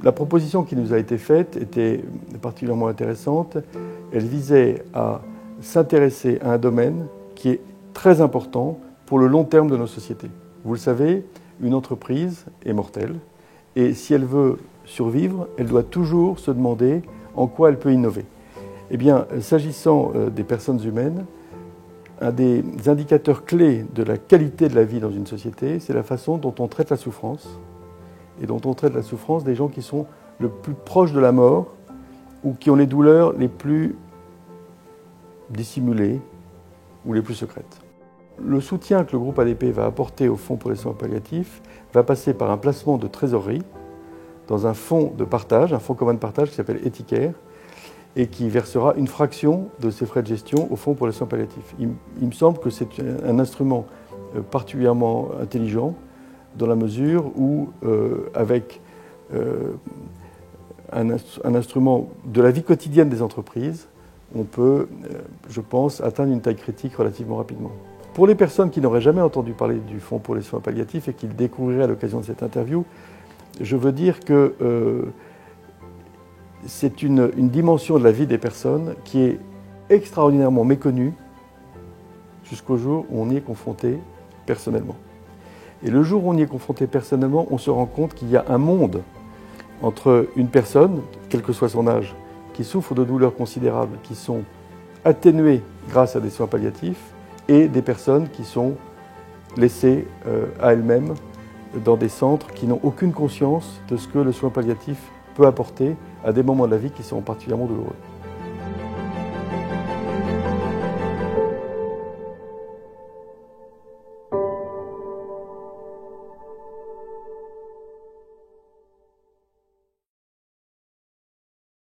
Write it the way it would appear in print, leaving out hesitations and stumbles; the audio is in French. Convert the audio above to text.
La proposition qui nous a été faite était particulièrement intéressante. Elle visait à s'intéresser à un domaine qui est très important pour le long terme de nos sociétés. Vous le savez, une entreprise est mortelle et si elle veut survivre, elle doit toujours se demander en quoi elle peut innover. Eh bien, s'agissant des personnes humaines, un des indicateurs clés de la qualité de la vie dans une société, c'est la façon dont on traite la souffrance et dont on traite la souffrance des gens qui sont le plus proches de la mort ou qui ont les douleurs les plus dissimulées ou les plus secrètes. Le soutien que le groupe ADP va apporter au Fonds pour les soins palliatifs va passer par un placement de trésorerie dans un fonds de partage, un fonds commun de partage qui s'appelle Ethicare et qui versera une fraction de ses frais de gestion au Fonds pour les soins palliatifs. Il me semble que c'est un instrument particulièrement intelligent dans la mesure où, avec un instrument de la vie quotidienne des entreprises, on peut, je pense, atteindre une taille critique relativement rapidement. Pour les personnes qui n'auraient jamais entendu parler du Fonds pour les soins palliatifs et qui le découvriraient à l'occasion de cette interview, je veux dire que c'est une dimension de la vie des personnes qui est extraordinairement méconnue jusqu'au jour où on y est confronté personnellement. Et le jour où on y est confronté personnellement, on se rend compte qu'il y a un monde entre une personne, quel que soit son âge, qui souffre de douleurs considérables, qui sont atténuées grâce à des soins palliatifs, et des personnes qui sont laissées à elles-mêmes dans des centres qui n'ont aucune conscience de ce que le soin palliatif peut apporter à des moments de la vie qui sont particulièrement douloureux.